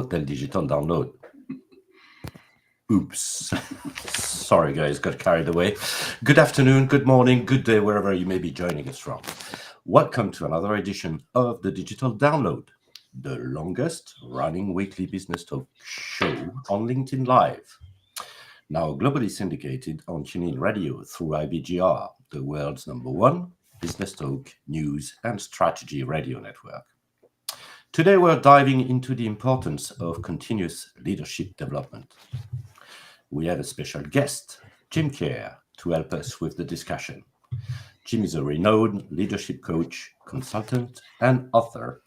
del digital download. Oops. Sorry, guys, got carried away. Good afternoon, good morning, good day, wherever you may be joining us from. Welcome to another edition of the Digital Download, the longest running weekly business talk show on LinkedIn Live. Now globally syndicated on TuneIn Radio through IBGR, the world's #1 business talk, news, and strategy radio network. Today, we're diving into the importance of continuous leadership development. We have a special guest, Jim Kerr, to help us with the discussion. Jim is a renowned leadership coach, consultant, and author.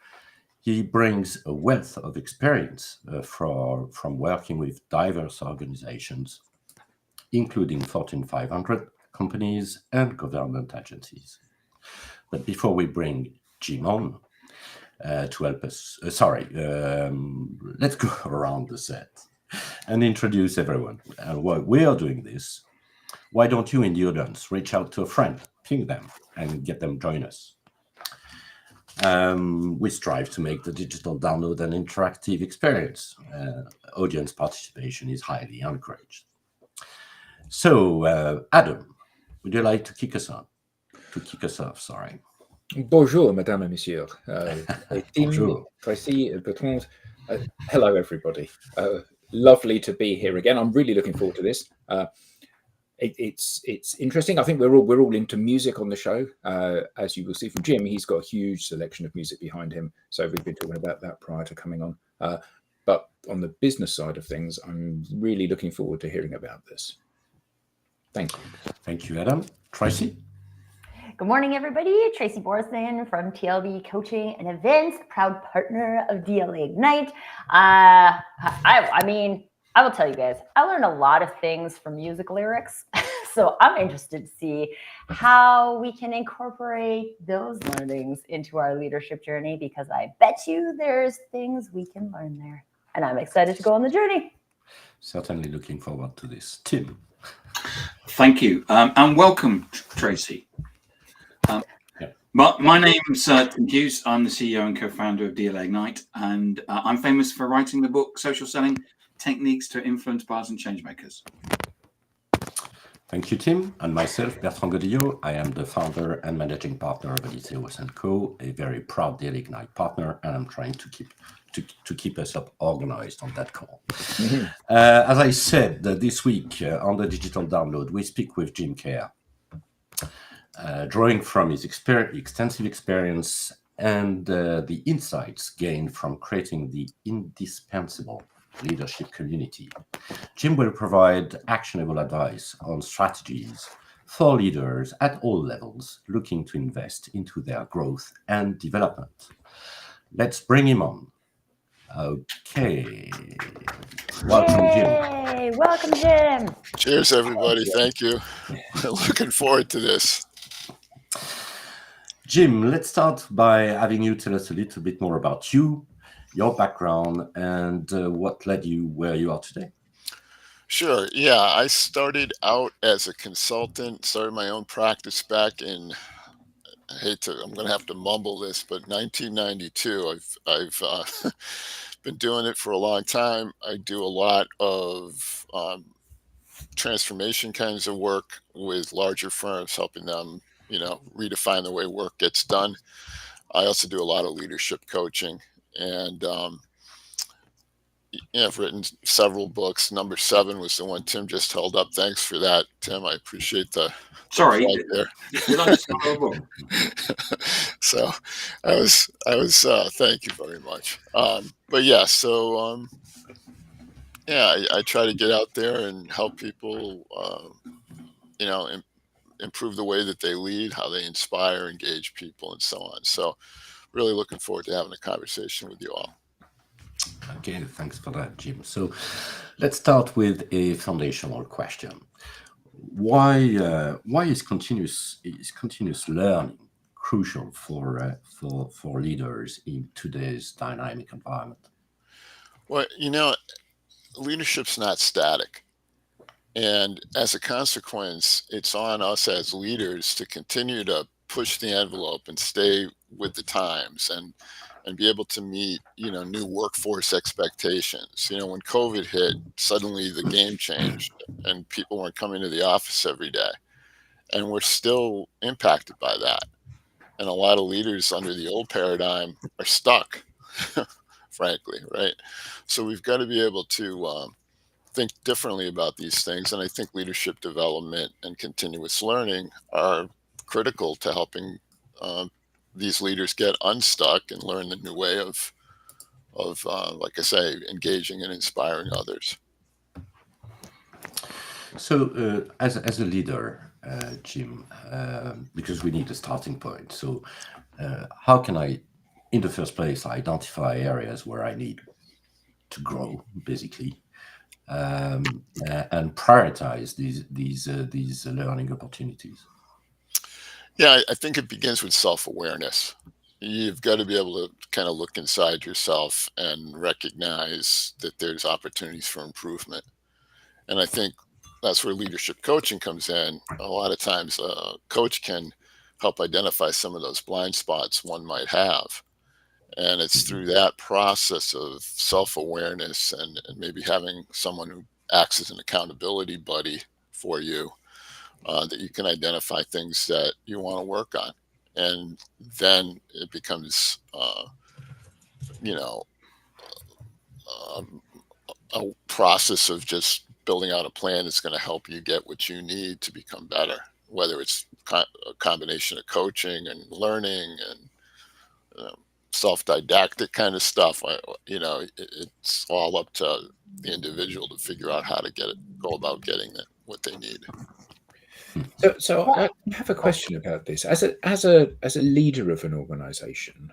He brings a wealth of experience from working with diverse organizations, including Fortune 500 companies and government agencies. But before we bring Jim on, to help us. Let's go around the set and introduce everyone. And while we are doing this, why don't you in the audience reach out to a friend, ping them, and get them join us? We strive to make the digital download an interactive experience. Audience participation is highly encouraged. So, Adam, would you like to kick us off? Bonjour, Madame et Monsieur. Bonjour. Tracy, Bertrand. Hello, everybody. Lovely to be here again. I'm really looking forward to this. It's interesting. I think we're all into music on the show. As you will see from Jim, he's got a huge selection of music behind him. So we've been talking about that prior to coming on. But on the business side of things, I'm really looking forward to hearing about this. Thank you. Thank you, Adam. Tracy? Good morning, everybody. Tracy Borson from TLB Coaching and Events, proud partner of DLA Ignite. I will tell you guys, I learned a lot of things from music lyrics. So I'm interested to see how we can incorporate those learnings into our leadership journey, because I bet you there's things we can learn there. And I'm excited to go on the journey. Certainly looking forward to this. Tim? Thank you. And welcome, Tracy. My name's Tim Hughes. I'm the CEO and co-founder of DLA Ignite, and I'm famous for writing the book Social Selling: Techniques to Influence Buyers and Changemakers. Thank you, Tim. And myself, Bertrand Godillot. I am the founder and managing partner of Odysseus & Co., a very proud DLA Ignite partner, and I'm trying to keep us up organized on that call. Mm-hmm. As I said, this week on the Digital Download, we speak with Jim Kerr. Drawing from his extensive experience and the insights gained from creating the Indispensable leadership community, Jim will provide actionable advice on strategies for leaders at all levels looking to invest into their growth and development. Let's bring him on. Okay. Welcome, Jim. Welcome, Jim. Cheers, everybody. Thank you. Looking forward to this. Jim, let's start by having you tell us a little bit more about you, your background, and what led you where you are today. Sure. Yeah, I started out as a consultant, started my own practice back in, I'm going to have to mumble this, but 1992. I've been doing it for a long time. I do a lot of transformation kinds of work with larger firms, helping them redefine the way work gets done. I also do a lot of leadership coaching, and I've written several books. Number 7 was the one Tim just held up. Thanks for that, Tim. I appreciate the Sorry there. Did I just have a book? So I was thank you very much. But yeah, so I try to get out there and help people improve the way that they lead, how they inspire, engage people, and so on. So really looking forward to having a conversation with you all. Okay, thanks for that, Jim. So let's start with a foundational question. Why is continuous learning crucial for leaders in today's dynamic environment? Well, leadership's not static. And as a consequence, it's on us as leaders to continue to push the envelope and stay with the times. And and be able to meet, new workforce expectations. When COVID hit, suddenly the game changed and people weren't coming to the office every day. And we're still impacted by that. And a lot of leaders under the old paradigm are stuck, frankly, right? So we've got to be able to think differently about these things. And I think leadership development and continuous learning are critical to helping these leaders get unstuck and learn the new way of like I say, engaging and inspiring others. So, as a leader, Jim, because we need a starting point. So, how can I, in the first place, identify areas where I need to grow, basically, and prioritize these learning opportunities? Yeah, I think it begins with self-awareness. You've got to be able to kind of look inside yourself and recognize that there's opportunities for improvement. And I think that's where leadership coaching comes in. A lot of times a coach can help identify some of those blind spots one might have. And it's through that process of self-awareness and maybe having someone who acts as an accountability buddy for you that you can identify things that you want to work on. And then it becomes, a process of just building out a plan that's going to help you get what you need to become better, whether it's a combination of coaching and learning and self-didactic kind of stuff. It's all up to the individual to figure out how to go about getting what they need. So I have a question about this. As a leader of an organization,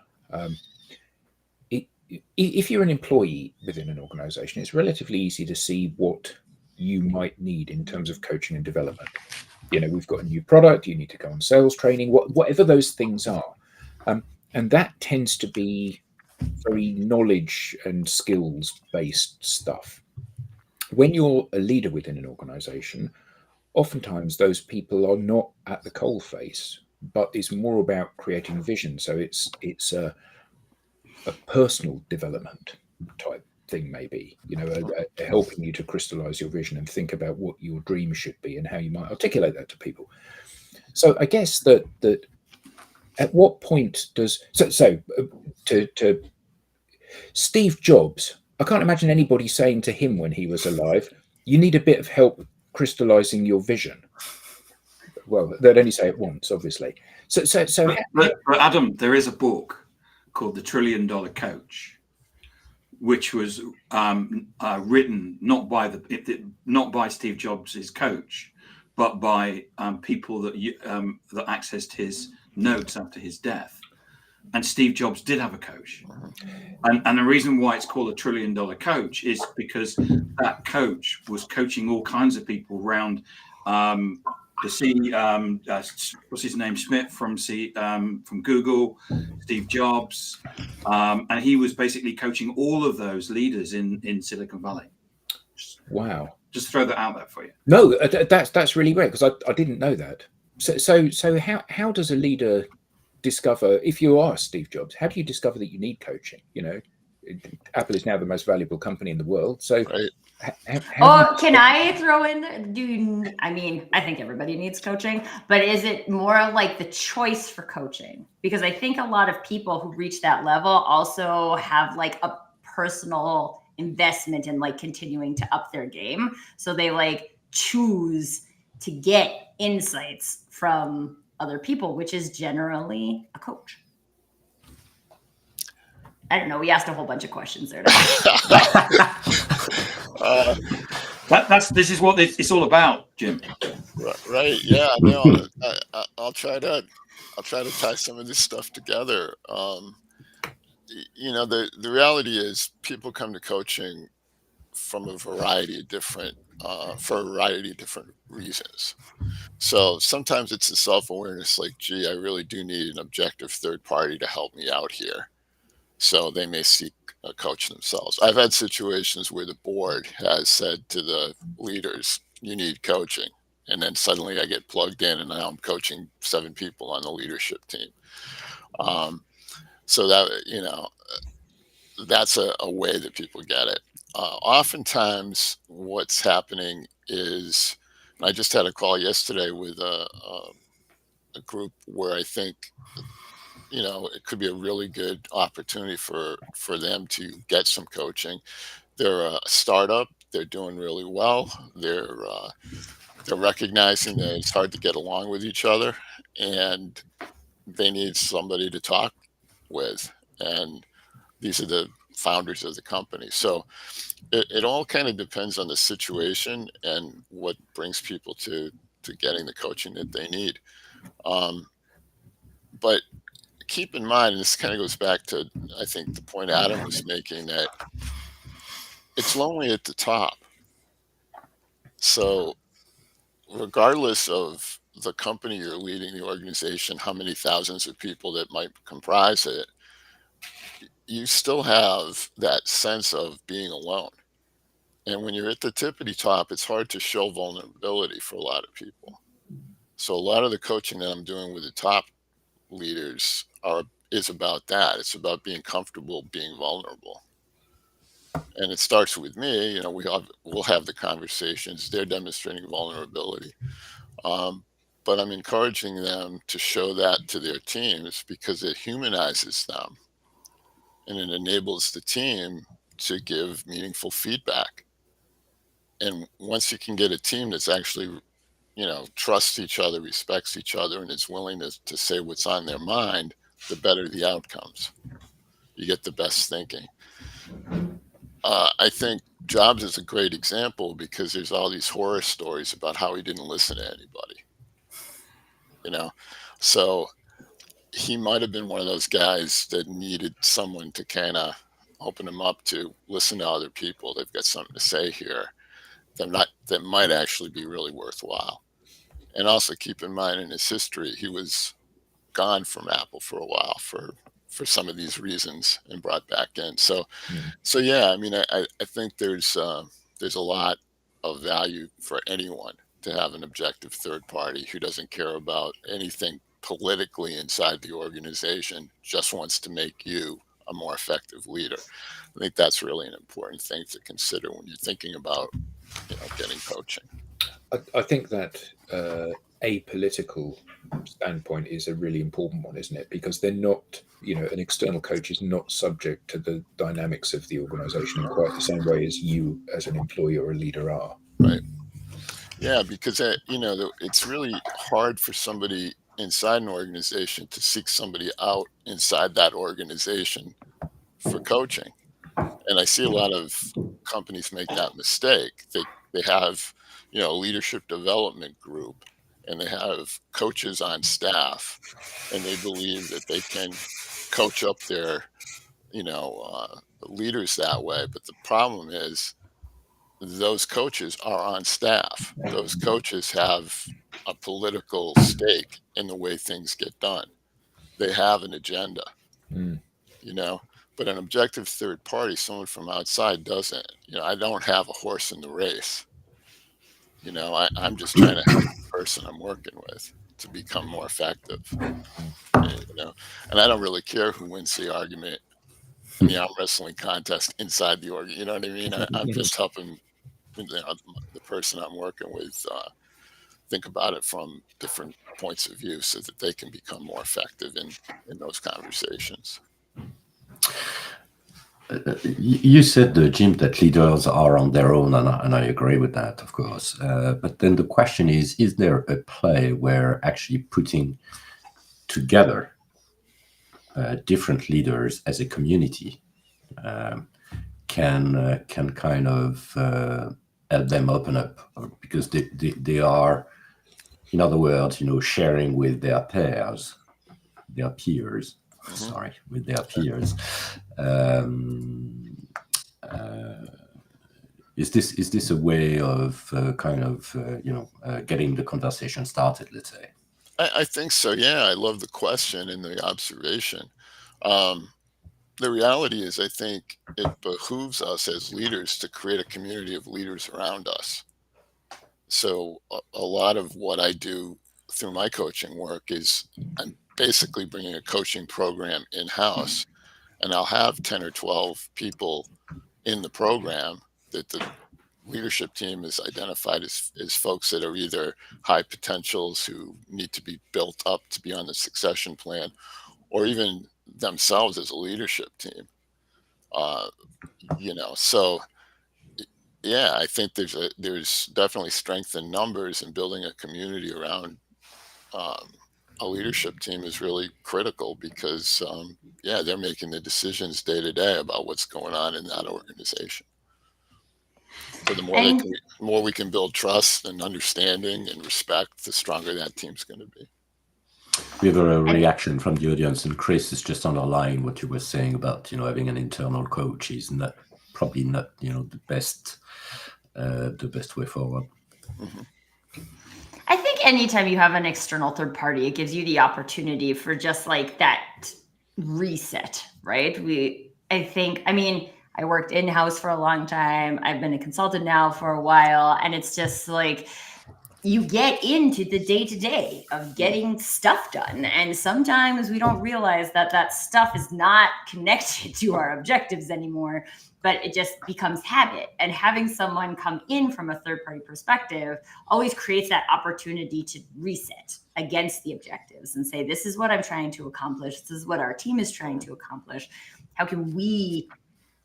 if you're an employee within an organization, it's relatively easy to see what you might need in terms of coaching and development. We've got a new product, you need to go on sales training, whatever those things are. And that tends to be very knowledge and skills based stuff. When you're a leader within an organization, oftentimes those people are not at the coalface, but it's more about creating vision. So it's a personal development type thing, maybe, helping you to crystallize your vision and think about what your dream should be and how you might articulate that to people. So I guess that at what point does to Steve Jobs, I can't imagine anybody saying to him when he was alive, you need a bit of help crystallizing your vision. Well, they'd only say it once, obviously. But Adam, there is a book called The $1 Trillion Coach, which was written not by Steve Jobs, his coach, but by people that accessed his notes after his death. And Steve Jobs did have a coach, and the reason why it's called a $1 Trillion Coach is because that coach was coaching all kinds of people around. What's his name? Smith from Google, Steve Jobs, and he was basically coaching all of those leaders in Silicon Valley. Wow! Just throw that out there for you. No, that's really great because I didn't know that. So how does a leader discover, if you are Steve Jobs, how do you discover that you need coaching? Apple is now the most valuable company in the world. So. Right. Can I throw in? I think everybody needs coaching, but is it more like the choice for coaching? Because I think a lot of people who reach that level also have like a personal investment in like continuing to up their game. So they like choose to get insights from other people, which is generally a coach. I don't know. We asked a whole bunch of questions there. This is what it's all about, Jim. Right. Yeah. No. I'll try to tie some of this stuff together. The reality is people come to coaching from a variety of different reasons. So sometimes it's a self-awareness, like, gee, I really do need an objective third party to help me out here. So they may seek a coach themselves. I've had situations where the board has said to the leaders, you need coaching. And then suddenly I get plugged in and now I'm coaching 7 people on the leadership team. So that, that's a way that people get it. Oftentimes, what's happening is, I just had a call yesterday with a group where I think, it could be a really good opportunity for them to get some coaching. They're a startup. They're doing really well. They're recognizing that it's hard to get along with each other, and they need somebody to talk with. And these are the founders of the company. So it all kind of depends on the situation and what brings people to getting the coaching that they need. But keep in mind, and this kind of goes back to, I think, the point Adam was making, that it's lonely at the top. So regardless of the company you're leading, the organization, how many thousands of people that might comprise it, you still have that sense of being alone. And when you're at the tippity top, it's hard to show vulnerability for a lot of people. So a lot of the coaching that I'm doing with the top leaders is about that. It's about being comfortable, being vulnerable. And it starts with me. We'll have the conversations. They're demonstrating vulnerability. But I'm encouraging them to show that to their teams because it humanizes them and it enables the team to give meaningful feedback. And once you can get a team that's actually, trusts each other, respects each other, and is willing to say what's on their mind, the better the outcomes. You get the best thinking. I think Jobs is a great example because there's all these horror stories about how he didn't listen to anybody. So he might have been one of those guys that needed someone to kind of open him up to listen to other people. They've got something to say here that might actually be really worthwhile. And also keep in mind, in his history, he was gone from Apple for a while for some of these reasons and brought back in. So yeah, I mean, I think there's a lot of value for anyone to have an objective third party who doesn't care about anything politically inside the organization, just wants to make you a more effective leader. I think that's really an important thing to consider when you're thinking about, getting coaching. I think that apolitical standpoint is a really important one, isn't it? Because they're not, an external coach is not subject to the dynamics of the organization in quite the same way as you as an employee or a leader are. Right. Yeah, because, it's really hard for somebody inside an organization to seek somebody out inside that organization for coaching. And I see a lot of companies make that mistake. They have, a leadership development group, and they have coaches on staff, and they believe that they can coach up their, leaders that way. But the problem is those coaches are on staff. Those coaches have a political stake in the way things get done. They have an agenda, but an objective third party, someone from outside, doesn't. I don't have a horse in the race. I'm just trying to help the person I'm working with to become more effective. And I don't really care who wins the argument in the arm wrestling contest inside the org. You know what I mean? I'm just helping the person I'm working with think about it from different points of view so that they can become more effective in those conversations. You said, Jim, that leaders are on their own, and I agree with that, of course. But then the question is there a play where actually putting together different leaders as a community can kind of help them open up, because they are, in other words, sharing with their peers, with their peers. Is this a way of getting the conversation started, let's say? I think so. Yeah, I love the question and the observation. The reality is, I think it behooves us as leaders to create a community of leaders around us. So a lot of what I do through my coaching work is I'm basically bringing a coaching program in-house, and I'll have 10 or 12 people in the program that the leadership team is identified as folks that are either high potentials who need to be built up to be on the succession plan, or even themselves as a leadership team. So yeah, I think there's definitely strength in numbers, and building a community around a leadership team is really critical because they're making the decisions day to day about what's going on in that organization. So the more we can build trust and understanding and respect, the stronger that team's going to be. We have a reaction from the audience, and Chris has just underlined what you were saying about having an internal coach is probably not the best way forward. Mm-hmm. I think anytime you have an external third party, it gives you the opportunity for just like that reset, right? I worked in-house for a long time. I've been a consultant now for a while, and it's just like you get into the day-to-day of getting stuff done. And sometimes we don't realize that stuff is not connected to our objectives anymore, but it just becomes habit. And having someone come in from a third-party perspective always creates that opportunity to reset against the objectives and say, this is what I'm trying to accomplish. This is what our team is trying to accomplish. How can we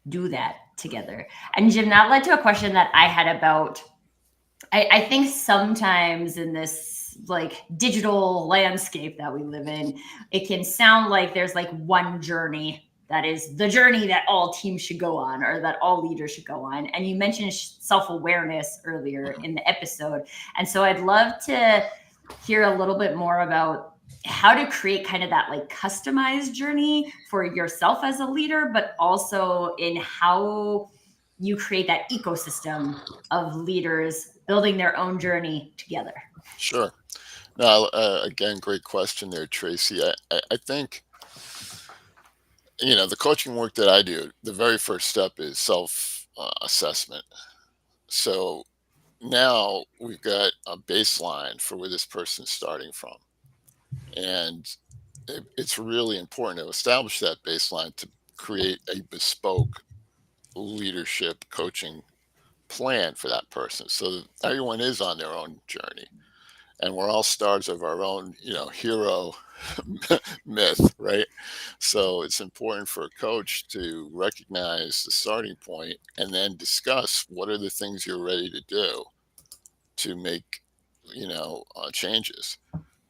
do that together? And Jim, that led to a question that I had about, I think sometimes in this like digital landscape that we live in, it can sound like there's like one journey that is the journey that all teams should go on, or that all leaders should go on. And you mentioned self-awareness earlier in the episode. And so I'd love to hear a little bit more about how to create kind of that like customized journey for yourself as a leader, but also in how you create that ecosystem of leaders building their own journey together. Sure. Now, again, great question there, Tracy. I think, the coaching work that I do, the very first step is self-assessment. So now we've got a baseline for where this person's starting from. And it's really important to establish that baseline to create a bespoke leadership coaching plan for that person, so that everyone is on their own journey, and we're all stars of our own hero myth, right? So it's important for a coach to recognize the starting point and then discuss what are the things you're ready to do to make changes,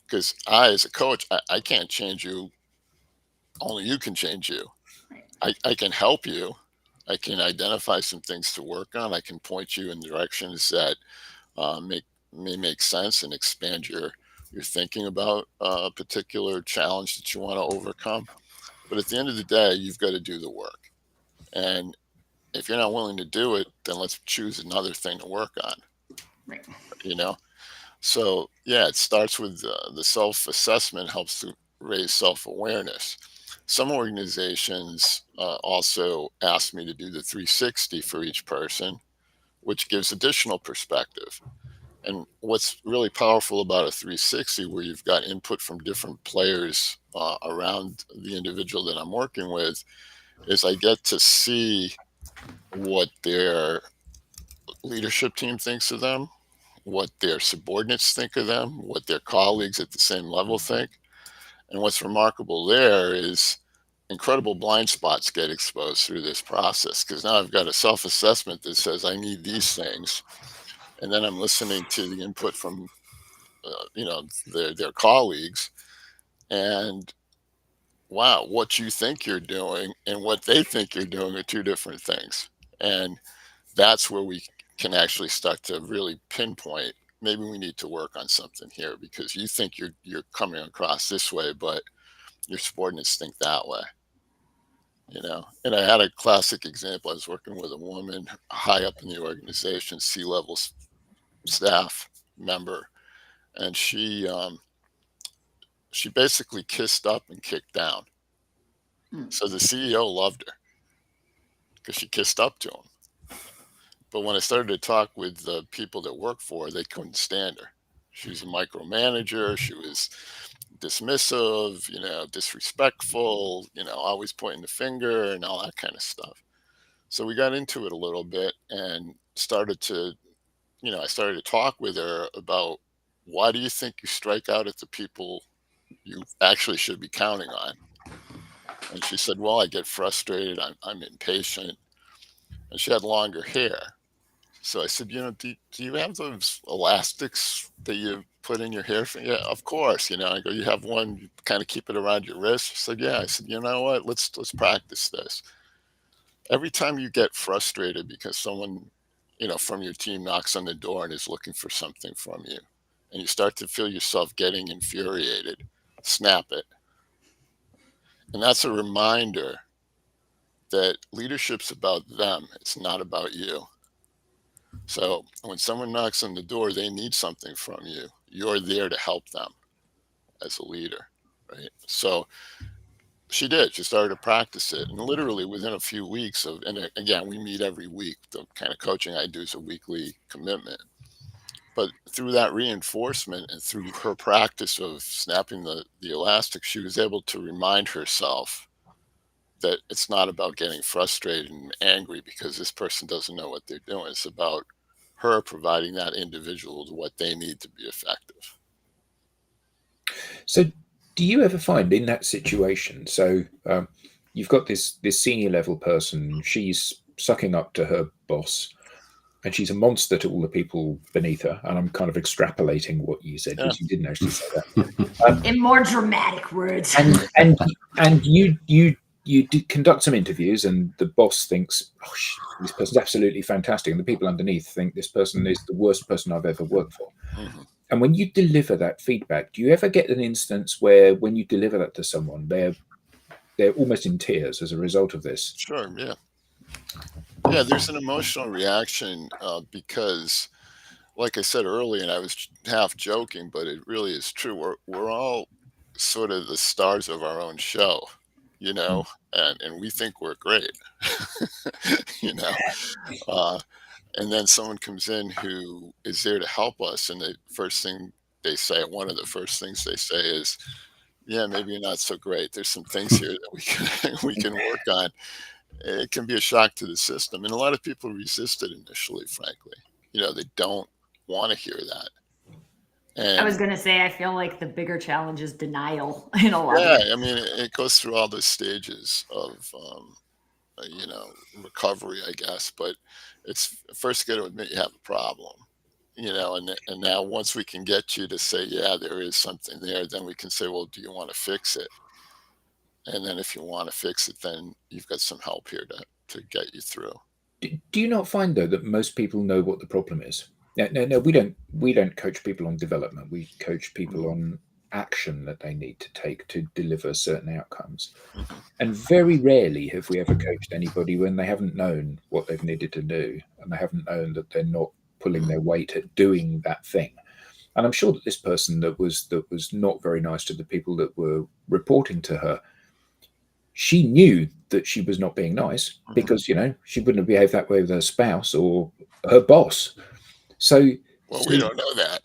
because I, as a coach, I can't change you. Only you can change you. I can help you. I can identify some things to work on. I can point you in directions that may make sense and expand your thinking about a particular challenge that you want to overcome. But at the end of the day, you've got to do the work. And if you're not willing to do it, then let's choose another thing to work on. Right. So yeah, it starts with the self-assessment, helps to raise self-awareness. Some organizations also ask me to do the 360 for each person, which gives additional perspective. And what's really powerful about a 360, where you've got input from different players around the individual that I'm working with, is I get to see what their leadership team thinks of them, what their subordinates think of them, what their colleagues at the same level think. And what's remarkable there is incredible blind spots get exposed through this process, because now I've got a self-assessment that says I need these things, and then I'm listening to the input from their colleagues, and wow, what you think you're doing and what they think you're doing are two different things. And that's where we can actually start to really pinpoint, maybe we need to work on something here, because you think you're coming across this way, but your subordinates think that way. And I had a classic example. I was working with a woman high up in the organization, C-level staff member, and she basically kissed up and kicked down. So the CEO loved her because she kissed up to him. But when I started to talk with the people that work for her, they couldn't stand her. She was a micromanager. She was dismissive, disrespectful, always pointing the finger and all that kind of stuff. So we got into it a little bit and started to, I started to talk with her about, why do you think you strike out at the people you actually should be counting on? And she said, well, I get frustrated. I'm impatient. And she had longer hair. So I said, do you have those elastics that you put in your hair? Yeah, of course. I go, you have one, you kind of keep it around your wrist. She said, yeah. I said, you know what? Let's practice this. Every time you get frustrated because someone, from your team knocks on the door and is looking for something from you, and you start to feel yourself getting infuriated, snap it. And that's a reminder that leadership's about them. It's not about you. So when someone knocks on the door, they need something from you. You're there to help them as a leader, right? So she did. She started to practice it. And literally within a few weeks and again, we meet every week. The kind of coaching I do is a weekly commitment. But through that reinforcement and through her practice of snapping the elastic, she was able to remind herself that it's not about getting frustrated and angry because this person doesn't know what they're doing. It's about her providing that individual what they need to be effective. So do you ever find in that situation, so you've got this senior level person, she's sucking up to her boss, and she's a monster to all the people beneath her. And I'm kind of extrapolating what you said, because you didn't actually say that. In more dramatic words. And you conduct some interviews, and the boss thinks, oh, this person's absolutely fantastic. And the people underneath think this person is the worst person I've ever worked for. Mm-hmm. And when you deliver that feedback, do you ever get an instance where when you deliver that to someone, they're almost in tears as a result of this? Sure, yeah. Yeah, there's an emotional reaction because, like I said earlier, and I was half joking, but it really is true. We're all sort of the stars of our own show, and we think we're great, and then someone comes in who is there to help us, and the first thing they say, one of the first things they say is, yeah, maybe you're not so great. There's some things here that we can work on. It can be a shock to the system. And a lot of people resist it initially, frankly. They don't want to hear that. And I was going to say, I feel like the bigger challenge is denial in a lot of ways. Yeah, I mean, it goes through all the stages of, recovery, I guess. But it's first got to admit you have a problem, and now once we can get you to say, yeah, there is something there, then we can say, well, do you want to fix it? And then if you want to fix it, then you've got some help here to get you through. Do you not find, though, that most people know what the problem is? No, we don't coach people on development. We coach people on action that they need to take to deliver certain outcomes. Mm-hmm. And very rarely have we ever coached anybody when they haven't known what they've needed to do, and they haven't known that they're not pulling their weight at doing that thing. And I'm sure that this person that was not very nice to the people that were reporting to her, she knew that she was not being nice, because she wouldn't have behaved that way with her spouse or her boss. So we don't know that.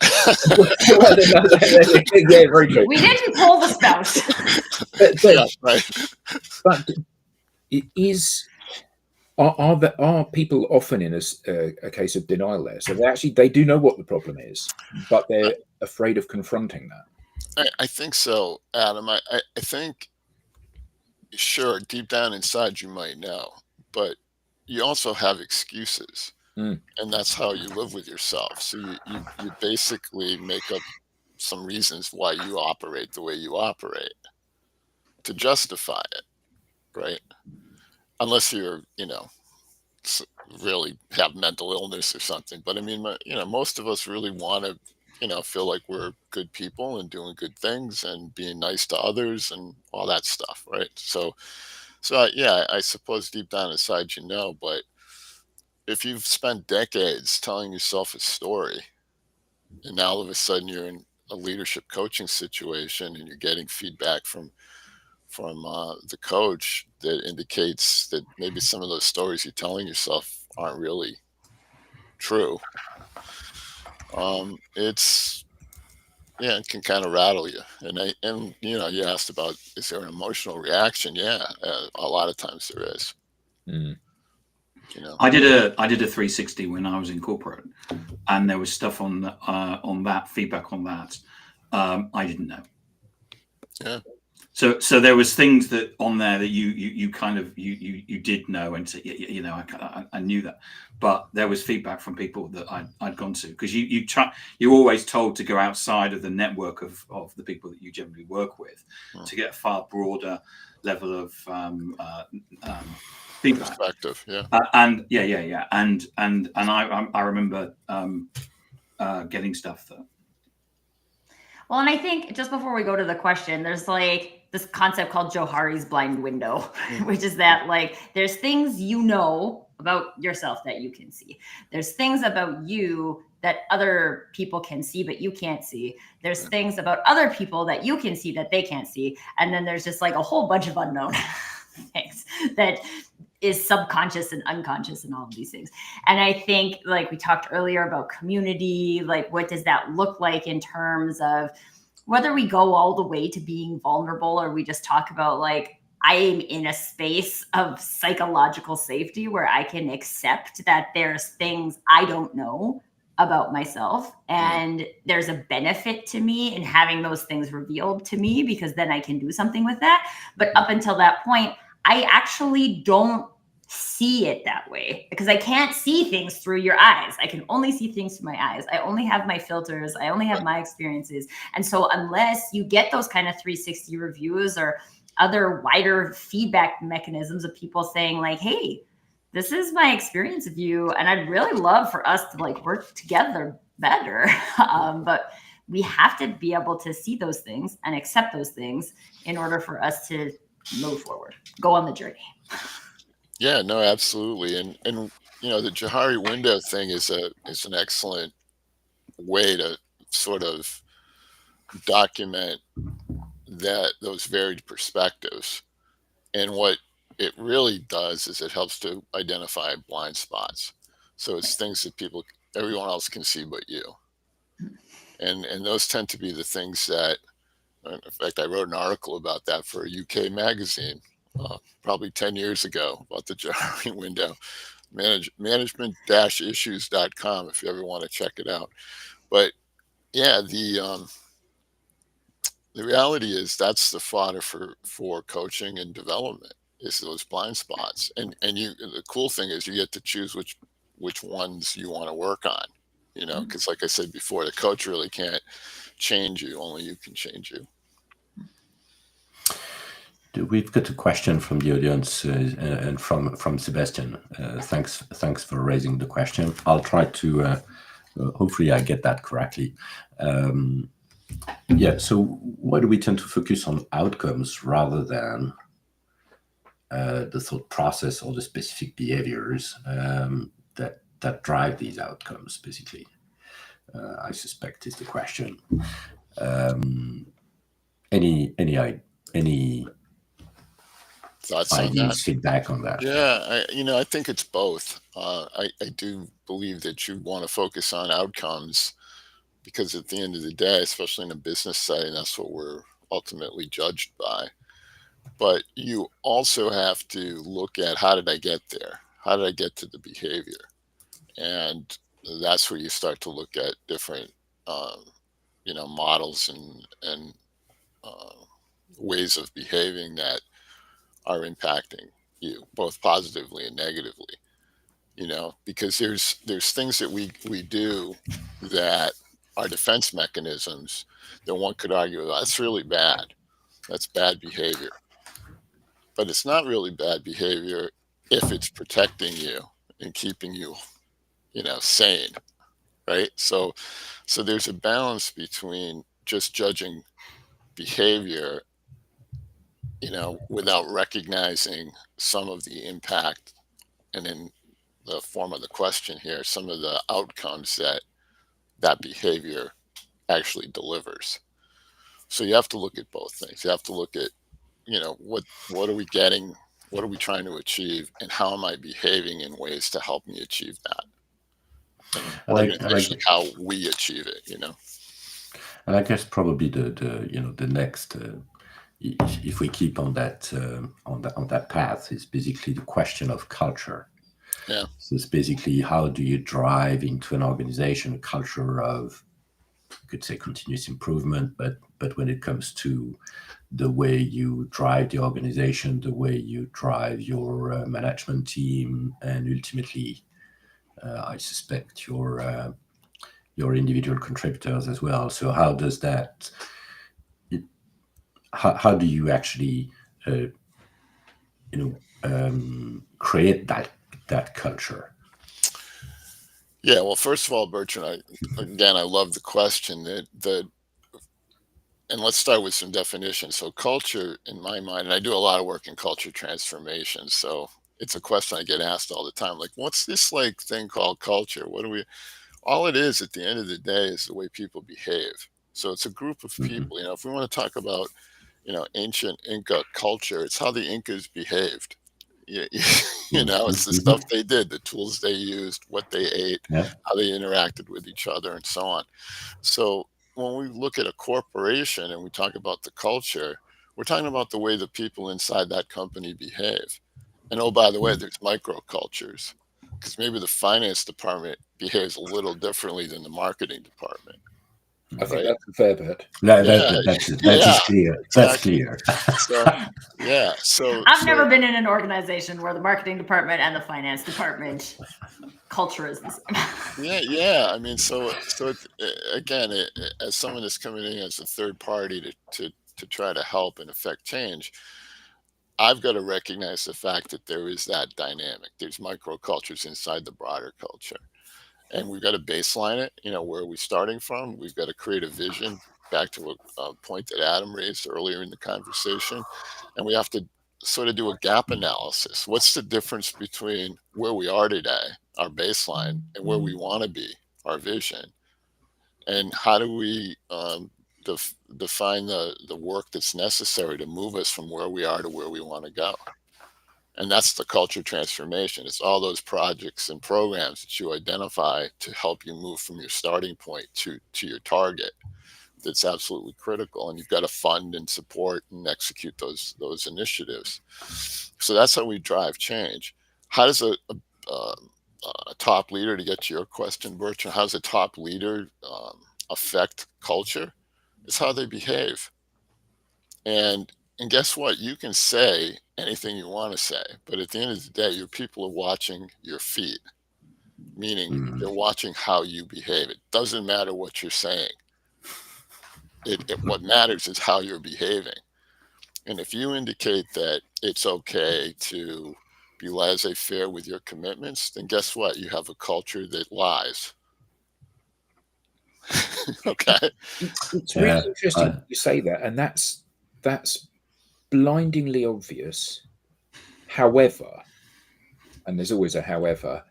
Yeah, very true. We didn't pull the spouse. But right. But are people often in a case of denial there? So they do know what the problem is, but they're afraid of confronting that. I think so, Adam. I think, sure, deep down inside you might know, but you also have excuses. And that's how you live with yourself. So you basically make up some reasons why you operate the way you operate to justify it, right? Unless you're, really have mental illness or something. But I mean, most of us really want to, feel like we're good people and doing good things and being nice to others and all that stuff, right? So yeah, I suppose deep down inside, but if you've spent decades telling yourself a story, and now all of a sudden you're in a leadership coaching situation and you're getting feedback from the coach that indicates that maybe some of those stories you're telling yourself aren't really true, it's Yeah, it can kind of rattle you. And you asked about, is there an emotional reaction? Yeah, a lot of times there is. Mm. I did a 360 when I was in corporate, and there was stuff on that feedback on that. I didn't know. Yeah. So there was things that on there that you kind of you did know, and so, I knew that, but there was feedback from people that I'd gone to, because you're always told to go outside of the network of the people that you generally work with to get a far broader level of feedback. Perspective, yeah. And I remember getting stuff that. Well, and I think just before we go to the question, there's like this concept called Johari's blind window, which is that like there's things you know about yourself that you can see. There's things about you that other people can see, but you can't see. There's things about other people that you can see that they can't see. And then there's just like a whole bunch of unknown things that is subconscious and unconscious and all of these things. And I think, like we talked earlier about community, like what does that look like in terms of whether we go all the way to being vulnerable, or we just talk about like, I am in a space of psychological safety where I can accept that there's things I don't know about myself, and there's a benefit to me in having those things revealed to me, because then I can do something with that. But up until that point, I actually don't see it that way, because I can't see things through your eyes. I can only see things through my eyes. I only have my filters. I only have my experiences. And so unless you get those kind of 360 reviews or other wider feedback mechanisms of people saying like, hey, this is my experience of you, and I'd really love for us to like work together better. But we have to be able to see those things and accept those things in order for us to move forward, go on the journey. Yeah, no, absolutely. And the Johari window thing is an excellent way to sort of document those varied perspectives. And what it really does is it helps to identify blind spots. So it's things that everyone else can see but you. And those tend to be the things that, in fact, I wrote an article about that for a UK magazine probably 10 years ago about the Johari window. Management-issues.com if you ever want to check it out. But yeah, the reality is that's the fodder for coaching and development, is those blind spots. And the cool thing is you get to choose which ones you want to work on, because like I said before, the coach really can't change you, only you can change you. We've got a question from the audience and from Sebastian. Thanks for raising the question. I'll try to hopefully I get that correctly. So why do we tend to focus on outcomes rather than the thought process or the specific behaviors that drive these outcomes, basically? I suspect is the question. Any thoughts ideas, on that? feedback on that? Yeah, I think it's both. I do believe that you want to focus on outcomes, because at the end of the day, especially in a business setting, that's what we're ultimately judged by. But you also have to look at, how did I get there? How did I get to the behavior? And that's where you start to look at different, models and ways of behaving that are impacting you, both positively and negatively. Because there's things that we do that are defense mechanisms that one could argue, that's really bad. That's bad behavior. But it's not really bad behavior if it's protecting you and keeping you, sane, right? So there's a balance between just judging behavior, without recognizing some of the impact, and in the form of the question here, some of the outcomes that behavior actually delivers. So you have to look at both things. You have to look at, what are we getting? What are we trying to achieve? And how am I behaving in ways to help me achieve that? And organizationally, how we achieve it, And I guess probably the next, if we keep on that path, is basically the question of culture. Yeah. So it's basically, how do you drive into an organization a culture of, you could say, continuous improvement, but when it comes to the way you drive the organization, the way you drive your management team, and ultimately, I suspect your individual contributors as well. So how does that? How do you actually, create that culture? Yeah. Well, first of all, Bertrand, I love the question. And let's start with some definitions. So culture, in my mind, and I do a lot of work in culture transformation. So it's a question I get asked all the time. Like, what's this like thing called culture? What do we? All it is at the end of the day is the way people behave. So it's a group of Mhm. people. If we want to talk about, ancient Inca culture, it's how the Incas behaved. You, it's the stuff Mhm. they did, the tools they used, what they ate, Yeah. how they interacted with each other, and so on. So when we look at a corporation and we talk about the culture, we're talking about the way the people inside that company behave. And oh, by the way, there's microcultures because maybe the finance department behaves a little differently than the marketing department, I think right? that's a fair bet. Yeah, That is yeah, clear. That's exactly. clear. So, yeah, so I've never been in an organization where the marketing department and the finance department culture is the same. yeah. I mean, so it's, again, as someone that's coming in as a third party to try to help and affect change, I've got to recognize the fact that there is that dynamic. There's microcultures inside the broader culture. And we've got to baseline it. Where are we starting from? We've got to create a vision, back to a point that Adam raised earlier in the conversation. And we have to sort of do a gap analysis. What's the difference between where we are today, our baseline, and where we want to be, our vision? And how do we define the work that's necessary to move us from where we are to where we want to go? And that's the culture transformation. It's all those projects and programs that you identify to help you move from your starting point to your target. That's absolutely critical. And you've got to fund and support and execute those initiatives. So that's how we drive change. How does a top leader, to get to your question, Bertrand, how does a top leader affect culture? It's how they behave. And guess what? You can say anything you want to say, but at the end of the day, your people are watching your feet, meaning they're watching how you behave. It doesn't matter what you're saying. What matters is how you're behaving. And if you indicate that it's okay to be laissez-faire with your commitments, then guess what? You have a culture that lies. Okay. It's Yeah. really interesting you say that, and that's blindingly obvious. However, and there's always a however,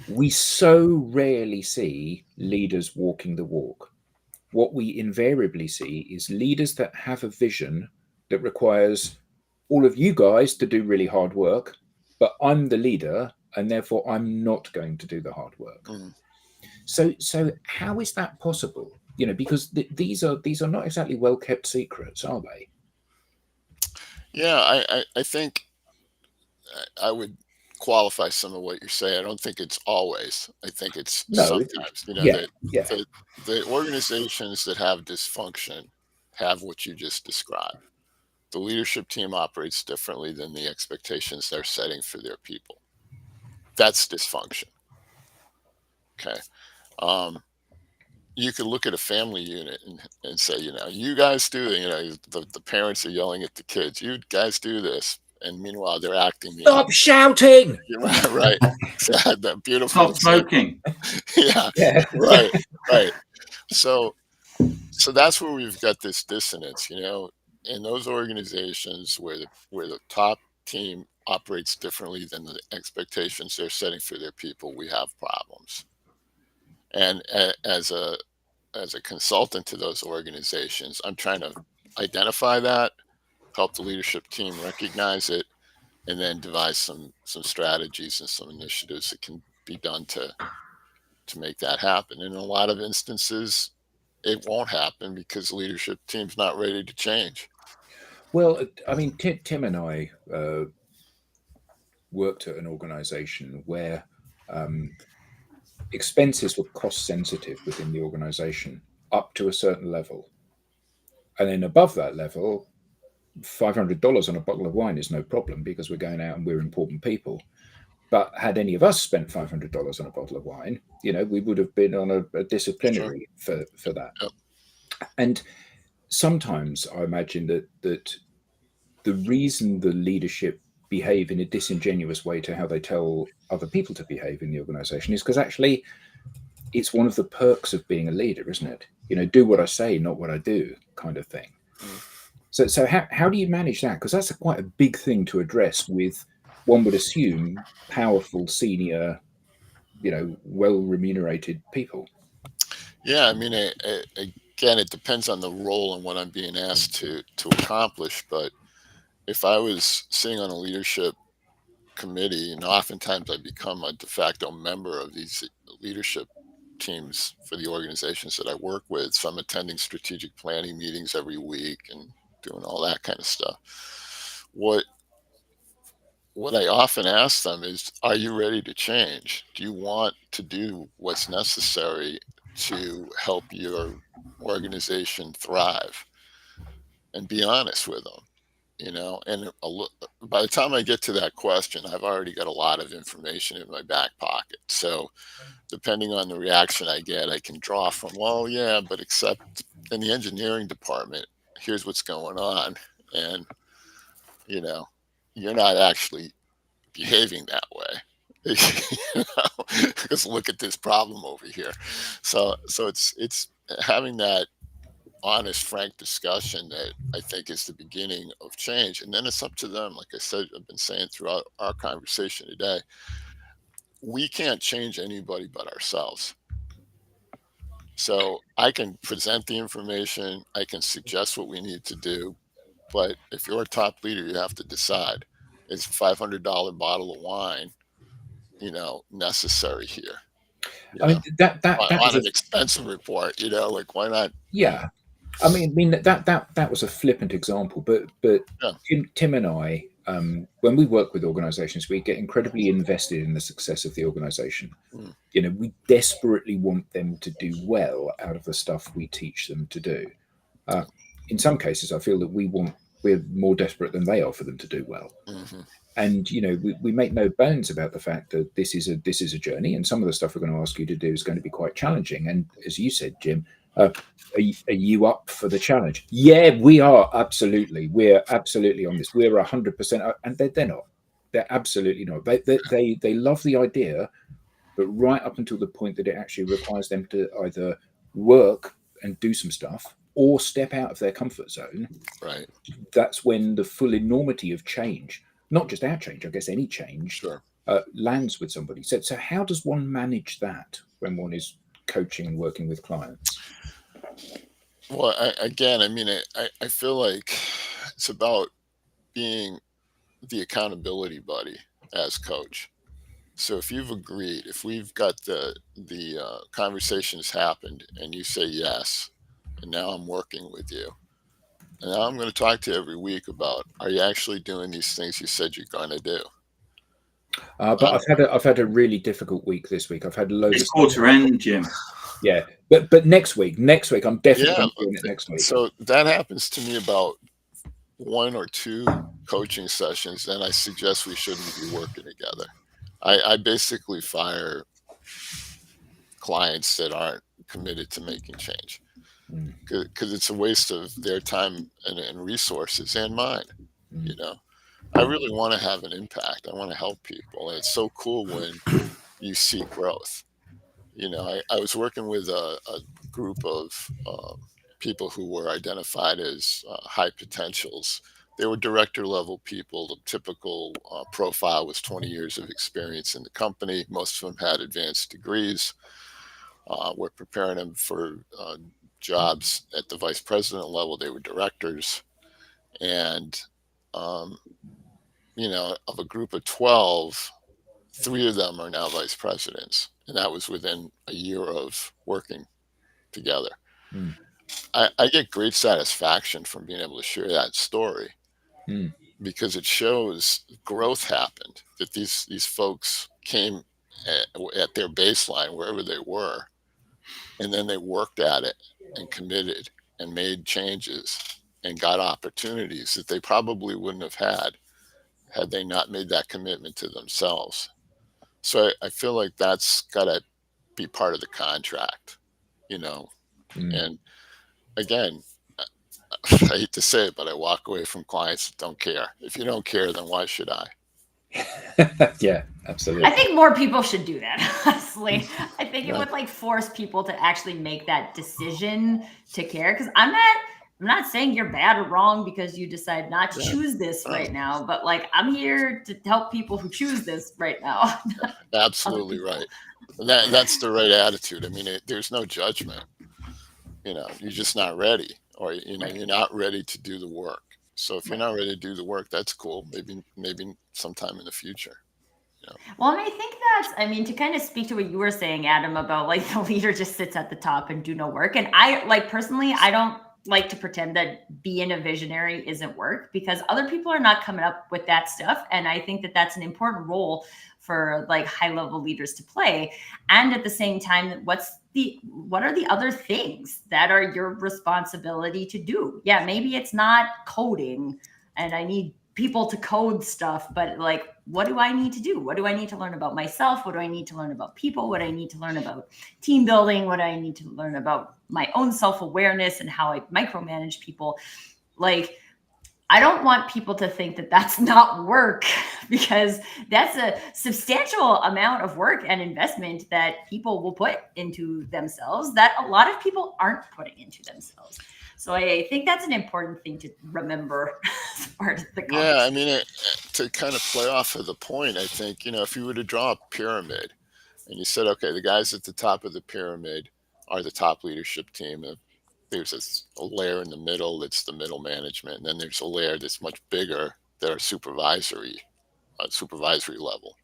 we so rarely see leaders walking the walk. What we invariably see is leaders that have a vision that requires all of you guys to do really hard work, but I'm the leader and therefore I'm not going to do the hard work. Mm. So how is that possible? Because these are not exactly well kept secrets, are they? Yeah, I think I would qualify some of what you're saying. I don't think it's always. I think it's No. sometimes. Yeah. That Yeah. the organizations that have dysfunction have what you just described. The leadership team operates differently than the expectations they're setting for their people. That's dysfunction. Okay. You could look at a family unit and say, you guys do, the parents are yelling at the kids, you guys do this. And meanwhile, they're acting. Stop shouting! Right. That beautiful. Stop smoking. Yeah. Yeah. Right. So that's where we've got this dissonance, in those organizations where the top team operates differently than the expectations they're setting for their people, we have problems. And as a consultant to those organizations, I'm trying to identify that, help the leadership team recognize it, and then devise some strategies and some initiatives that can be done to make that happen. In a lot of instances, it won't happen because leadership team's not ready to change. Well, I mean, Tim and I worked at an organization where expenses were cost sensitive within the organization up to a certain level. And then above that level, $500 on a bottle of wine is no problem because we're going out and we're important people. But had any of us spent $500 on a bottle of wine, we would have been on a disciplinary for that. Yep. And sometimes I imagine that the reason the leadership behave in a disingenuous way to how they tell other people to behave in the organization is because actually it's one of the perks of being a leader, isn't it? Do what I say, not what I do, kind of thing. So how do you manage that? Because that's quite a big thing to address with, one would assume, powerful, senior, well remunerated people. Yeah, I mean, again, it depends on the role and what I'm being asked to accomplish. But if I was sitting on a leadership committee, and oftentimes I become a de facto member of these leadership teams for the organizations that I work with. So I'm attending strategic planning meetings every week and doing all that kind of stuff. What I often ask them is, are you ready to change? Do you want to do what's necessary to help your organization thrive? And be honest with them, and by the time I get to that question, I've already got a lot of information in my back pocket. So depending on the reaction I get, I can draw from, well, yeah, but except in the engineering department, here's what's going on. And, you're not actually behaving that way. Because look at this problem over here. So it's having that honest, frank discussion that I think is the beginning of change. And then it's up to them. Like I said, I've been saying throughout our conversation today, we can't change anybody but ourselves. So I can present the information, I can suggest what we need to do, but if you're a top leader, you have to decide, is a $500 bottle of wine, necessary here? I mean, that on an expensive report, like, why not? Yeah. I mean that was a flippant example, but yeah. Tim and I, when we work with organizations, we get incredibly invested in the success of the organization. We desperately want them to do well out of the stuff we teach them to do. In some cases, I feel that we're more desperate than they are for them to do well. Mm-hmm. And we make no bones about the fact that this is a journey, and some of the stuff we're going to ask you to do is going to be quite challenging. And as you said, Jim, are you up for the challenge? Yeah, we are. Absolutely. We're absolutely on this. We're 100%. And they're not. They're absolutely not. They love the idea, but right up until the point that it actually requires them to either work and do some stuff or step out of their comfort zone. Right. That's when the full enormity of change, not just our change, I guess any change, sure, lands with somebody. So how does one manage that when one is coaching and working with clients? Well, I feel like it's about being the accountability buddy as coach. So if you've agreed, if we've got the conversation has happened and you say yes, and now I'm working with you, and now I'm going to talk to you every week about, are you actually doing these things you said you're going to do? But I've had a really difficult week this week. I've had loads of quarter end, Jim. Yeah, but next week I'm definitely doing it next week. So that happens to me about 1 or 2 coaching sessions, then I suggest we shouldn't be working together. I basically fire clients that aren't committed to making change, because it's a waste of their time and resources and mine. I really want to have an impact. I want to help people, and it's so cool when you see growth. I was working with a group of people who were identified as high potentials. They were director level people. The typical profile was 20 years of experience in the company. Most of them had advanced degrees. We're preparing them for jobs at the vice president level. They were directors. And, of a group of 12, 3 of them are now vice presidents. And that was within a year of working together. I get great satisfaction from being able to share that story because it shows growth happened, that these folks came at their baseline, wherever they were, and then they worked at it and committed and made changes and got opportunities that they probably wouldn't have had they not made that commitment to themselves. So I feel like that's got to be part of the contract, you know. And again, I hate to say it, but I walk away from clients that don't care. If you don't care, then why should I? Yeah, absolutely. I think more people should do that, honestly. I think it would like force people to actually make that decision to care. Because I'm not saying you're bad or wrong because you decide not to choose this right now, but like I'm here to help people who choose this right now. Absolutely right. That's the right attitude. I mean, there's no judgment. You know, you're just not ready, or you know, you're not ready to do the work. So if you're not ready to do the work, that's cool. Maybe sometime in the future. You know? Well, and I think I mean, to kind of speak to what you were saying, Adam, about like the leader just sits at the top and do no work. And I like personally, I don't like to pretend that being a visionary isn't work because other people are not coming up with that stuff. And I think that that's an important role for like high level leaders to play. And at the same time, what are the other things that are your responsibility to do? Yeah, maybe it's not coding and I need people to code stuff, but like, what do I need to do? What do I need to learn about myself? What do I need to learn about people? What do I need to learn about team building? What do I need to learn about my own self-awareness and how I micromanage people? Like, I don't want people to think that that's not work because that's a substantial amount of work and investment that people will put into themselves that a lot of people aren't putting into themselves. So I think that's an important thing to remember as part of the conversation. Yeah, I mean, to kind of play off of the point, I think, you know, if you were to draw a pyramid and you said, okay, the guys at the top of the pyramid are the top leadership team. There's a layer in the middle that's the middle management, and then there's a layer that's much bigger that are supervisory level.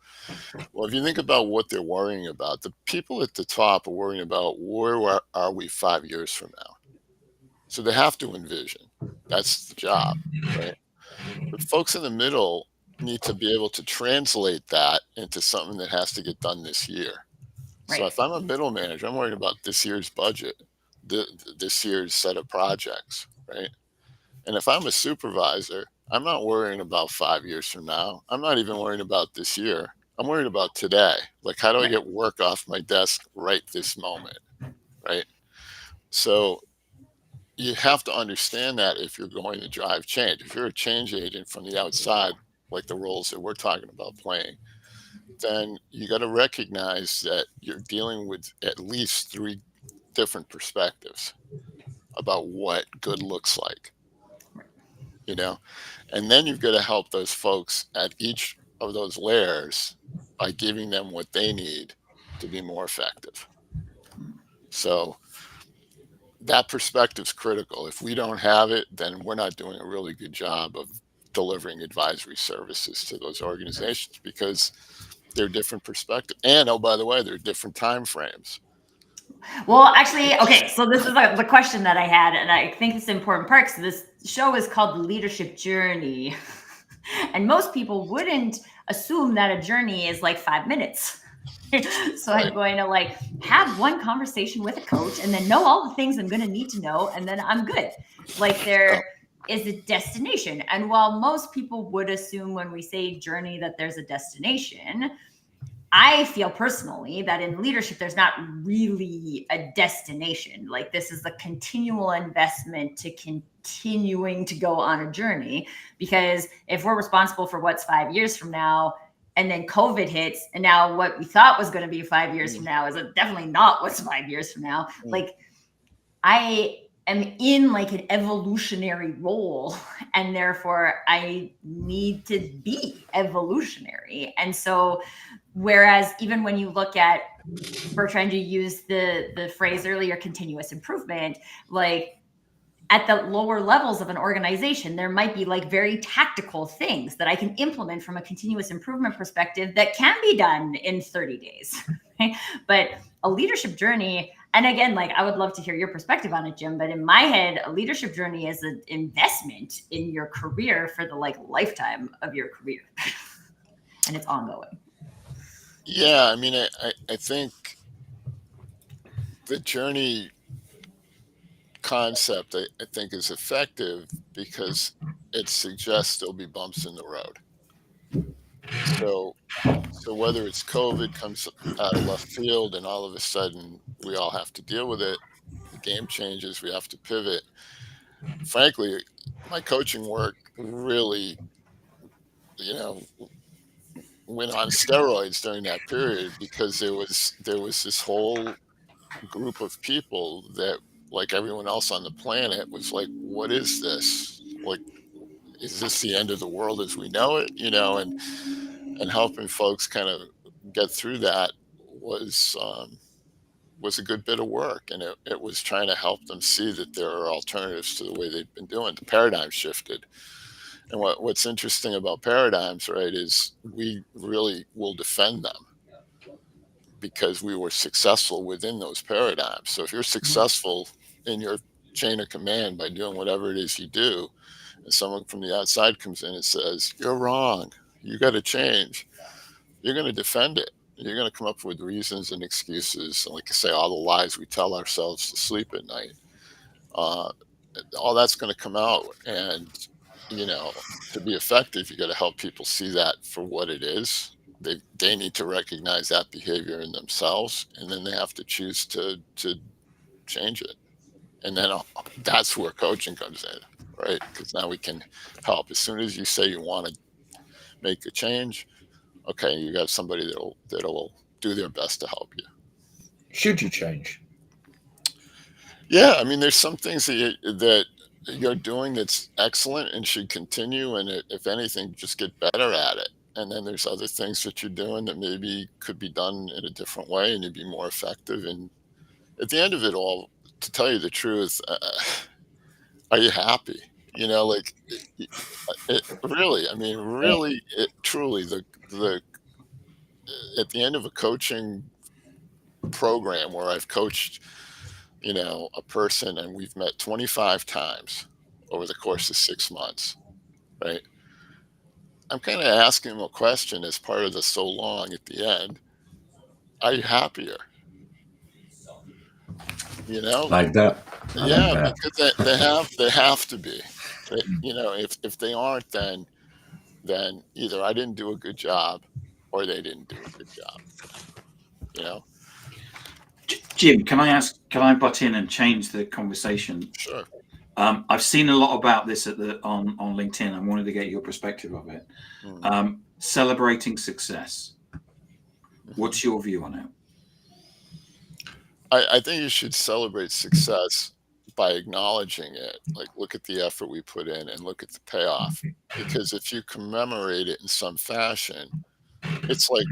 Well, if you think about what they're worrying about, the people at the top are worrying about where are we 5 years from now. So they have to envision. That's the job, right? But folks in the middle need to be able to translate that into something that has to get done this year. Right. So if I'm a middle manager, I'm worried about this year's budget, this year's set of projects, right? And if I'm a supervisor, I'm not worrying about 5 years from now. I'm not even worrying about this year. I'm worried about today. Like, how do I get work off my desk right this moment, right? So you have to understand that if you're going to drive change. If you're a change agent from the outside, like the roles that we're talking about playing, then you got to recognize that you're dealing with at least 3 different perspectives about what good looks like, you know? And then you've got to help those folks at each of those layers by giving them what they need to be more effective. So that perspective is critical. If we don't have it, then we're not doing a really good job of delivering advisory services to those organizations because they're different perspectives. And, oh, by the way, they're different time frames. Well, actually, okay, so this is the question that I had, and I think it's an important part because this show is called The Leadership Journey. And most people wouldn't assume that a journey is like 5 minutes. So I'm going to like have one conversation with a coach and then know all the things I'm going to need to know. And then I'm good. Like there is a destination. And while most people would assume when we say journey that there's a destination, I feel personally that in leadership, there's not really a destination. Like this is a continual investment to continuing to go on a journey. Because if we're responsible for what's 5 years from now, and then COVID hits, and now what we thought was going to be 5 years from now is definitely not what's 5 years from now. Like I am in like an evolutionary role, and therefore I need to be evolutionary. And so, whereas even when you look at, we're trying to use the phrase earlier, continuous improvement, like at the lower levels of an organization, there might be like very tactical things that I can implement from a continuous improvement perspective that can be done in 30 days. Right? But a leadership journey, And again, like, I would love to hear your perspective on it, Jim, but in my head, a leadership journey is an investment in your career for the like lifetime of your career. And it's ongoing. Yeah, I mean, I think the journey concept, I think, is effective because it suggests there'll be bumps in the road. So, so whether it's COVID comes out of left field and all of a sudden we all have to deal with it, the game changes, we have to pivot. Frankly, my coaching work really, you know, went on steroids during that period because there was this whole group of people that, like everyone else on the planet, was like, what is this? Like, is this the end of the world as we know it? And helping folks kind of get through that was a good bit of work, and it was trying to help them see that there are alternatives to the way they've been doing. The paradigm shifted. And what's interesting about paradigms, right, is we really will defend them because we were successful within those paradigms. So if you're successful in your chain of command by doing whatever it is you do, and someone from the outside comes in and says, you're wrong, you got to change, you're going to defend it. You're going to come up with reasons and excuses. And like I say, all the lies we tell ourselves to sleep at night, all that's going to come out. And, to be effective, you got to help people see that for what it is. They need to recognize that behavior in themselves, and then they have to choose to change it. And then that's where coaching comes in, right? Because now we can help. As soon as you say you want to make a change, okay, you got somebody that'll do their best to help you. Should you change? Yeah, I mean, there's some things that you're doing that's excellent and should continue, and if anything, just get better at it. And then there's other things that you're doing that maybe could be done in a different way, and you'd be more effective. And at the end of it all, to tell you the truth, are you happy? Like really, I mean, really, truly, the at the end of a coaching program where I've coached, a person and we've met 25 times over the course of 6 months, right? I'm kind of asking them a question as part of the so long at the end. Are you happier? Like that. I Yeah, like that. because they have to be. If they aren't, then either I didn't do a good job or they didn't do a good job. Jim, can I butt in and change the conversation? Sure. I've seen a lot about this on LinkedIn. I wanted to get your perspective of it. Celebrating success. What's your view on it? I think you should celebrate success by acknowledging it. Like, look at the effort we put in and look at the payoff. Because if you commemorate it in some fashion, it's like,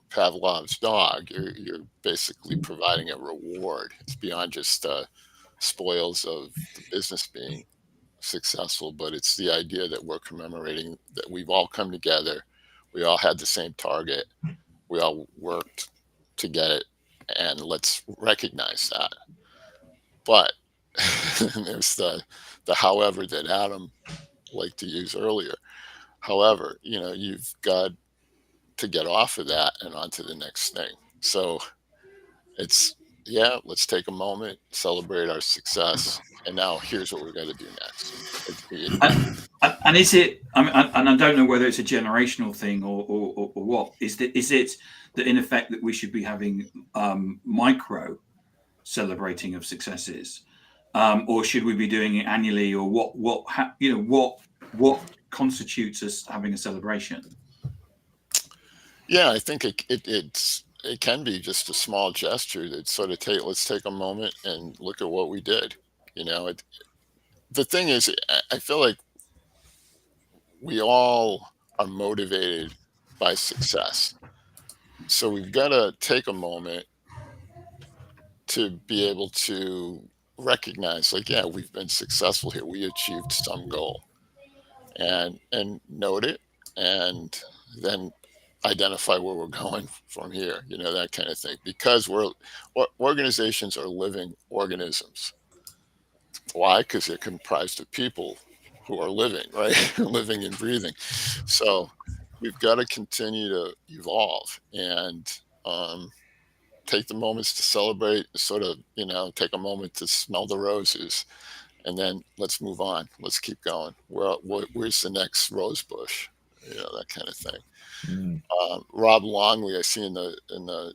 Pavlov's dog. You're basically providing a reward. It's beyond just spoils of the business being successful, but it's the idea that we're commemorating that we've all come together. We all had the same target. We all worked to get it, and let's recognize that. But there's the however that Adam liked to use earlier. However, you've got to get off of that and onto the next thing. So it's, let's take a moment, celebrate our success, and now here's what we're going to do next. And is it? I mean, and I don't know whether it's a generational thing or what. Is it that in effect that we should be having micro celebrating of successes, or should we be doing it annually, or what constitutes us having a celebration? Yeah, I think it can be just a small gesture that sort of let's take a moment and look at what we did. The thing is, I feel like we all are motivated by success. So we've got to take a moment to be able to recognize, like, yeah, we've been successful here. We achieved some goal, and note it, and then identify where we're going from here, that kind of thing, because organizations are living organisms. Why? Because they're comprised of people who are living, right? Living and breathing. So we've got to continue to evolve and take the moments to celebrate, sort of, take a moment to smell the roses, and then let's move on. Let's keep going. Where's the next rose bush? That kind of thing. Rob Longley, I see in the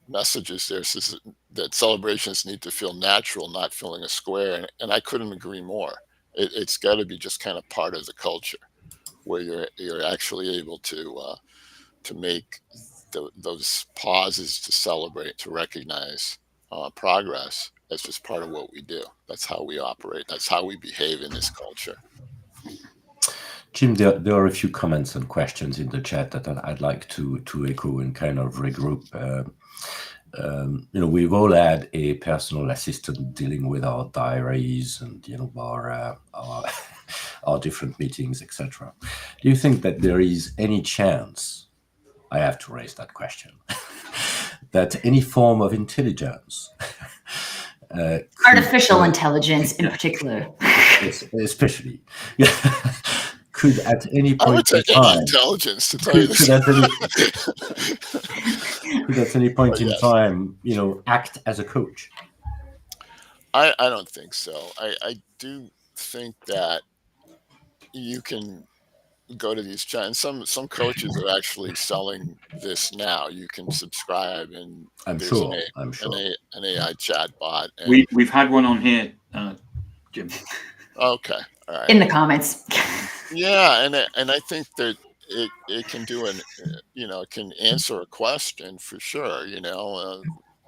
messages there, says that celebrations need to feel natural, not filling a square, and I couldn't agree more. It's got to be just kind of part of the culture, where you're actually able to make those pauses to celebrate, to recognize progress. That's just part of what we do. That's how we operate. That's how we behave in this culture. Jim, there are a few comments and questions in the chat that I'd like to echo and kind of regroup. We've all had a personal assistant dealing with our diaries and our different meetings, etc. Do you think that there is any chance, I have to raise that question, that any form of intelligence, artificial intelligence in particular, especially, could at any point I would take in time, intelligence to tell you this. Could at any point in time, act as a coach? I don't think so. I do think that you can go to these chats. Some coaches are actually selling this now. You can subscribe, and I'm there's sure. an AI chat bot. We've had one on here, Jim. Okay, all right. In the comments. Yeah, and I think that it can do it can answer a question for sure.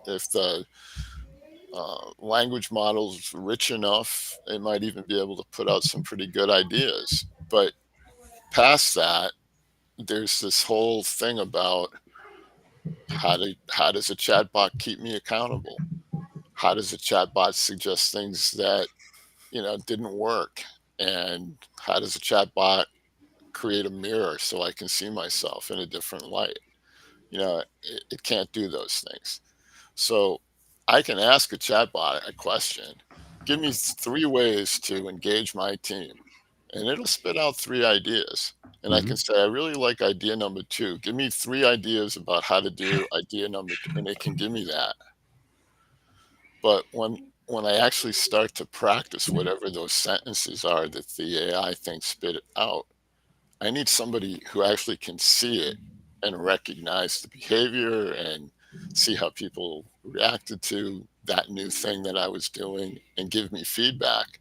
If the language model's rich enough, it might even be able to put out some pretty good ideas. But past that, there's this whole thing about how does a chatbot keep me accountable? How does a chatbot suggest things that didn't work? And how does a chatbot create a mirror so I can see myself in a different light? It can't do those things. So I can ask a chatbot a question, give me 3 ways to engage my team, and it'll spit out 3 ideas. And I can say, I really like idea number 2. Give me 3 ideas about how to do idea number 2, and it can give me that. But when I actually start to practice whatever those sentences are that the AI thing spit it out, I need somebody who actually can see it and recognize the behavior and see how people reacted to that new thing that I was doing and give me feedback.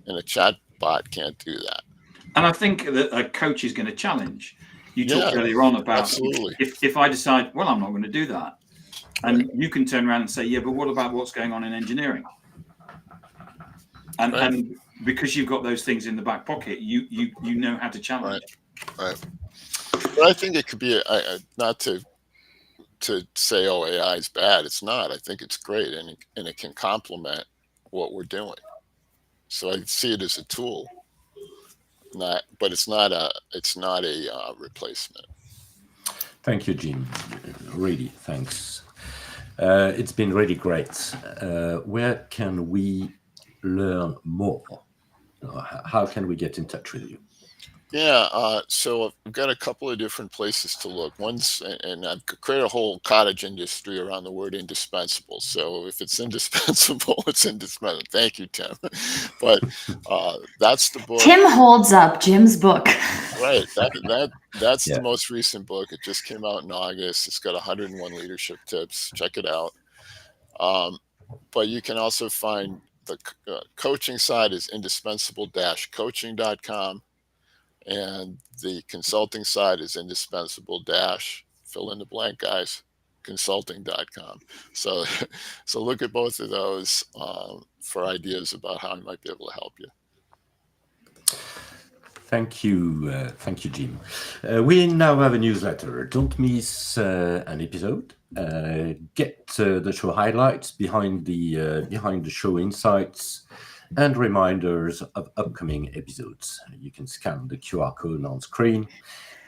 And a chat bot can't do that. And I think that a coach is going to challenge. You talked earlier on about if I decide, well, I'm not going to do that. And you can turn around and say, yeah, but what about what's going on in engineering? And because you've got those things in the back pocket, you know how to challenge. Right. But I think it could be not to say, oh, AI is bad. It's not. I think it's great, and it can complement what we're doing. So I see it as a tool, but it's not a replacement. Thank you, Jim. Really, thanks. It's been really great. Where can we learn more? How can we get in touch with you? Yeah, so I've got a couple of different places to look. One's, and I've created a whole cottage industry around the word indispensable. So if it's indispensable, it's indispensable. Thank you, Tim. But that's the book. Tim holds up Jim's book. Right. That's the most recent book. It just came out in August. It's got 101 leadership tips. Check it out. But you can also find the coaching side is indispensable-coaching.com. And the consulting side is indispensable fill in the blank, guys, consulting.com. So look at both of those for ideas about how I might be able to help you. Thank you, Jim. We now have a newsletter. Don't miss an episode. Get the show highlights, behind the show insights, and reminders of upcoming episodes. You can scan the QR code on screen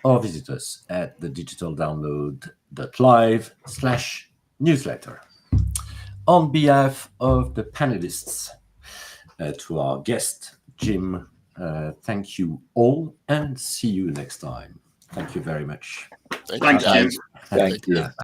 or visit us at thedigitaldownload.live/newsletter. On behalf of the panelists, to our guest, Jim, thank you all and see you next time. Thank you very much. Thank Thank you, guys. you. Thank you.